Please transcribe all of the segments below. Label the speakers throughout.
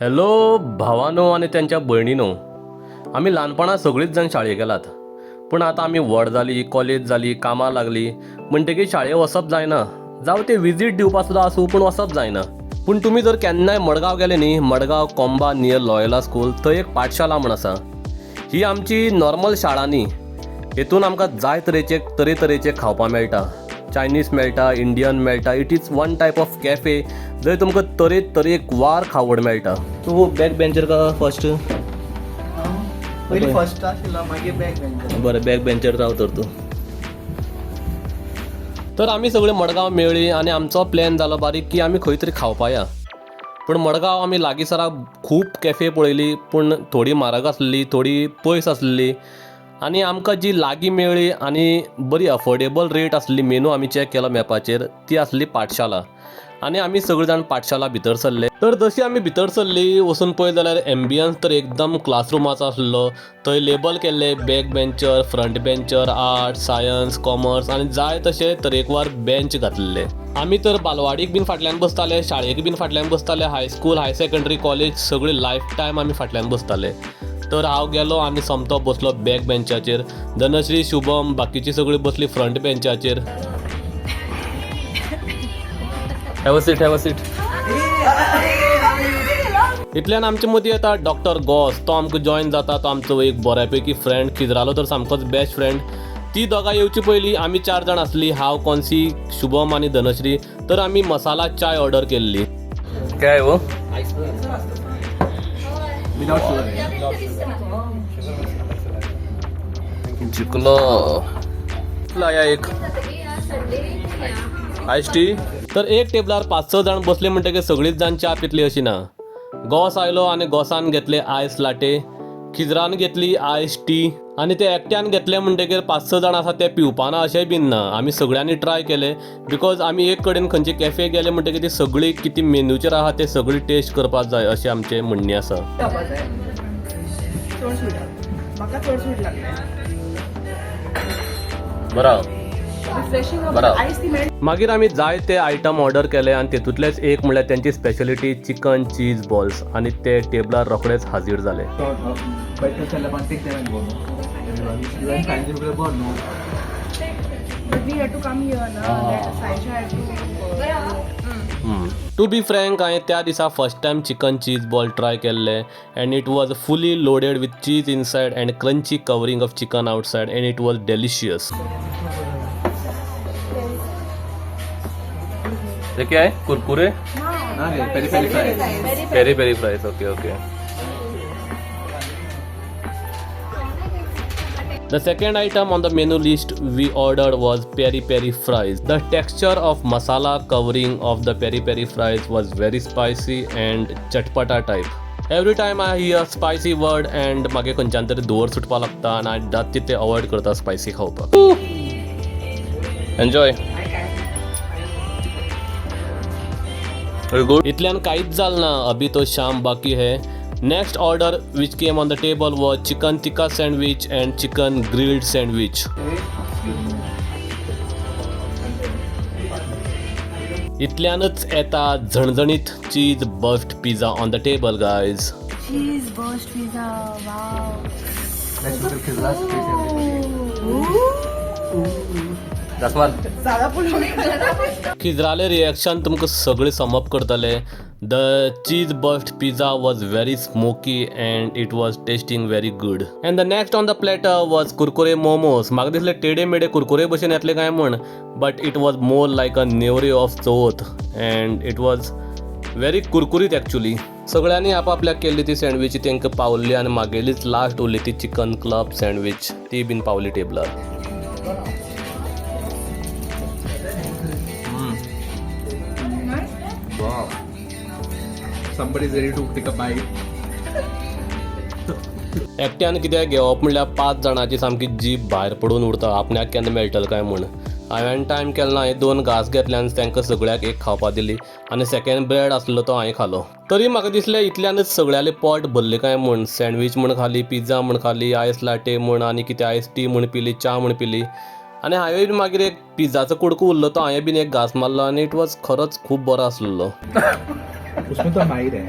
Speaker 1: Hello भावानो आणि त्यांच्या भयणीनो, आमी ल्हानपणां सगळींच जाण शाळेक गेलात. पूण आतां आमी व्हड जालीं, कॉलेज जाली, कामां लागलीं म्हणटकीर शाळेक वचप जायना. जावं ते विजीट दिवपाक सुद्दां आसूं पूण वचप जायना. पूण तुमी जर केन्नाय मडगांव गेले न्ही, मडगांव कोंबा नियर लॉयला स्कूल, थंय एक पाठशाला म्हण आसा. ही आमची नॉर्मल शाळा न्ही. हेतून आमकां जाय तरेतरेचे खावपा मेळटा. चायनीज मेळटा, इंडियन मेळटा. It is one type of cafe जंय तुमकां तरेकवार खावड मेळटा. तूं बॅक बेंचर का फर्स्ट?
Speaker 2: पयलीं फर्स्ट आशिल्लो, मागीर बॅक बेंचर.
Speaker 1: बरें, बॅक बेंचर राव तर तूं. तर आमी सगळे मडगांव मेळ्ळी आनी आमचो प्लॅन जालो बारीक की आमी खंय तरी खावपा या. पूण मडगांव आमी लागींसराक खूब कॅफे पळयली, पूण थोडी म्हारग आसली, थोडी पयस आसली. आनी आमकां जी लागीं मेळ्ळी आनी बरी अफोर्डेबल रेट आसली, मेनू आमी चॅक केलो मॅपाचेर, ती आसली पाठशाला. आनी आमी सगळे जाण पाठशाला भितर सरले. तर जशी आमी भितर सरली, वचून पळयत जाल्यार एम्बियन्स तर एकदम क्लासरुमाचो आसलो. थंय लेबल केल्ले back bencher, front bencher, arts, science, commerce आनी जाय तशे तरेकवार बेंच घातलेले. आमी तर बालवाडीक बीन फाटल्यान बसताले, शाळेक बीन फाटल्यान बसताले, हायस्कूल, हाय सेकंडरी, कॉलेज सगळी लायफ टायम आमी फाटल्यान बसताले. तर हांव गेलो आनी सोमतो बसलो बॅक बेंचाचेर. धनश्री, शुभम बाकीची सगळीं बसली फ्रंट बेंचाचेर. Have a seat. इतल्यान आमचे मदीं येता डॉक्टर गॉस. तो आमकां जॉयन जाता. तो आमचो एक बऱ्यापैकी फ्रेंड, किजरालो तर सामकोच बेस्ट फ्रेंड. ती दोगां येवची पयलीं आमी 4 जाण आसली, हांव, कॉन्सी, शुभम आनी धनश्री. तर आमी मसाला चाय ऑर्डर केल्ली. काय हो?
Speaker 2: Without sugar.
Speaker 1: जिंकलो या एक आयस टी. तर एक टेबलार 5-6 जाण बसले म्हणटकीर सगळीच जाण च्या पितली अशी ना. गॉस आयलो आनी गॉसान घेतले आयस लाटे, खिजरान घेतली आयस टी. आनी ते एकट्यान घेतले म्हणटकीर 5-6 जाण आसा ते पिवपाना अशेंय बीन ना. आमी सगळ्यांनी ट्राय केले बिकॉज आमी एक कडेन खंयचे कॅफे गेले म्हणटकीर ती सगळी कितें मेन्यूचेर आहा ते सगळी टेस्ट करपाक जाय अशें आमचें म्हणणें आसा.
Speaker 2: म्हाका चड स्वीट लागलें.
Speaker 1: बरा. मागीर आमी जाय ते आयटम ऑर्डर केले आनी तेतूंतलेच एक म्हणल्यार त्यांची स्पेशलिटी चिकन चीज बॉल्स आनी ते टेबलार रोखडेच हाजीर जाले. टू बी फ्रँक, हांवें त्या दिसा first time chicken cheese ball try केल्ले and it was fully loaded with cheese inside and crunchy covering of chicken outside and it was delicious. ते क्या है? Kurkure? Peri peri fries. Okay. The second item on the menu list we ordered was peri peri fries. The texture of masala covering of the peri peri fries was very spicy and chatpata type. Every time I hear spicy word and मागे खंयच्यान तरी दोर सुटपा लागता and I दात तिथे avoid करता spicy खावपाक. Enjoy. Good. इतल्यान काहीच जाल ना, अभी तो शाम बाकी है. Next order which came on the table was chicken tikka sandwich and chicken grilled sandwich. इतल्यानच येता झणझणीत cheese burst pizza on the table guys.
Speaker 3: Cheese burst pizza, wow.
Speaker 1: खिजराले रिएक्शन तुमकां सगळे समप करतले. The cheese burst pizza was very smoky and it was tasting very good. And the next on the platter was कुरकुरे मोमोज. म्हाका दिसले टेडे मेडे कुरकुरे भशेन येतले काय म्हण, but it was more like a नेवरी ऑफ चवथ अँड इट वॉज व्हेरी कुरकुरीत एक्चुली. सगळ्यांनी आपापल्याक केल्ली ती सँडवीच तांकां पावल्ली आनी मागेलीच लास्ट उरली ती चिकन क्लब सँडवीच, ती बीन पावली टेबलार.
Speaker 2: Wow. Somebody is ready to take a bite.
Speaker 1: एकट्यान कितें घेवप म्हणल्यार 5 जाणांची सामकी जीब भायर पडून उरता. आपल्याक केन्ना मेळटलें काय म्हूण. हांवें टायम केलो ना, हांवें 2 घास घेतले आनी तांकां सगळ्याक एक खावपा दिली आनी सेकंड ब्रेड आसलो तो हांवें खालो. तरी म्हाका दिसलें इतल्यानच सगळ्याले पोट भरलें काय म्हूण. सँडवीच म्हूण खाली, पिझ्झा म्हूण खाली, आयस लाटे म्हूण आनी कितें आयस टी म्हूण पिली, च्या म्हूण पिली. आनी हांवें मागीर एक पिझ्झाचो कुडको उरलो तो हांवें बीन एक घास मारलो आनी इट वॉज खरोच खूब बरो आसलो.
Speaker 2: उसमें तो माहिर है.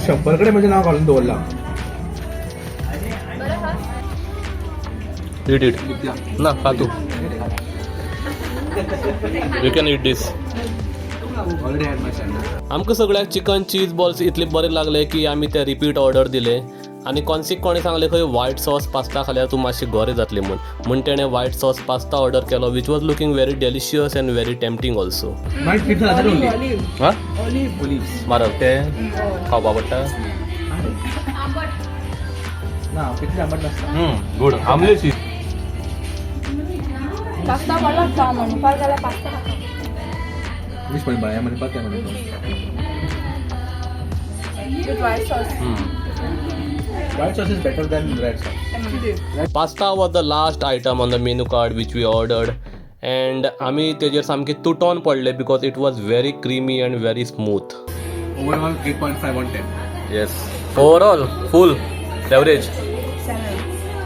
Speaker 2: शंभरकडे म्हणजे नाव घालून दोनला
Speaker 1: इट ना खा तू you can eat this.
Speaker 2: Already had my channel.
Speaker 1: आमकां सगळ्याक चिकन चीज बॉल्स इतले बरे लागले की आमी ते रिपीट ऑर्डर दिले आनी कॉन्सिक कोणें सांगलें खंय व्हायट सॉस पास्ता खाल्यार तूं मातशी गोरे जातली म्हूण तेणें व्हायट सॉस पास्ता ऑर्डर केलो which was looking very delicious and very tempting also.
Speaker 2: My pizza जाता ओनली
Speaker 1: हां
Speaker 2: ओलिव्स
Speaker 1: म्हारग ते खावपा पडटा.
Speaker 2: ना पिझ्झा आंबट नसता.
Speaker 1: गूड आमलेट
Speaker 3: पास्ता मला खा म्हणून फार झाला पास्ता खाता.
Speaker 2: विश पण बाया म्हणे पात्या म्हणे
Speaker 3: dry sauce.
Speaker 2: White sauce is better than red sauce.
Speaker 1: Pasta was the last item on the menu card which we ordered and आमी तेजेर सामके तुटोन पडले because it was very creamy and very smooth.
Speaker 2: Overall 8.5 on 10.
Speaker 1: Yes overall full average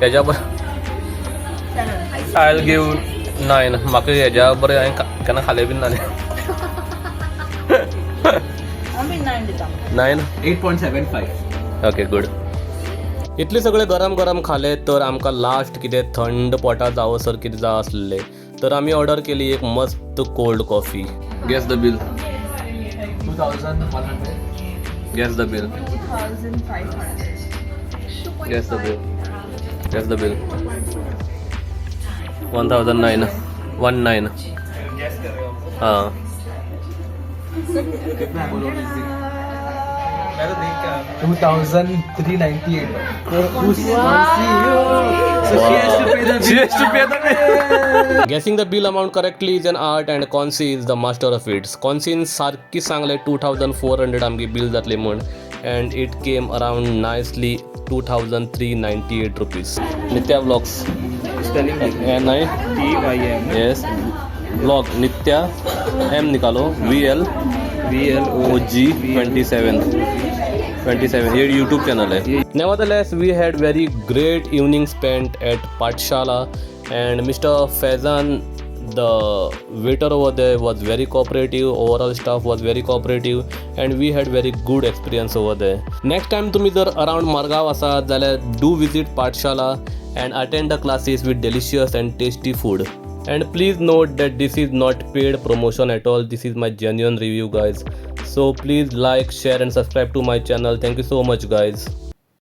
Speaker 1: हेज्या बर I will give 9. म्हाका हेज्या बरें हांवें केन्ना खालें बीन ना.
Speaker 3: आम्ही 9 दिता.
Speaker 1: 9
Speaker 2: 8.75.
Speaker 1: Okay good. इतले सगळे गरम गरम खाले तर आमकां लास्ट कितें थंड पोटां जावसर कितें जाय आसलें तर आमी ऑर्डर केली एक मस्त cold coffee. Gas the bill.
Speaker 2: 2100.
Speaker 1: Gas the bill.
Speaker 3: 2500.
Speaker 1: Gas the bill. Gas the bill. 1009. 19. हाँ
Speaker 2: कितना है बोलो? मैं तो देख क्या 2398.
Speaker 1: Guessing the bill amount correctly is an art and Consi is the master of it. Consin सारकी सांगले 2400 आमगे बिल जातले म्हूण and it came around nicely 2398 rupees. Nitya vlogs
Speaker 2: Spelling
Speaker 1: नहीं
Speaker 2: TYM
Speaker 1: यस व्लॉग नित्या M निकालो VLOG 27 ये YouTube channel है. Nevertheless, we had very great evening spent at Pathshala and Mr. Faizan, the waiter over there, was very cooperative. Overall staff was very cooperative and we had very good experience over there. Next time तुम्ही जर around Margaon आसात जाल्यार do visit Pathshala and attend the classes with delicious and tasty food. And please note that this is not paid promotion at all. This is my genuine review, guys. So please like, share and subscribe to my channel. Thank you so much, guys.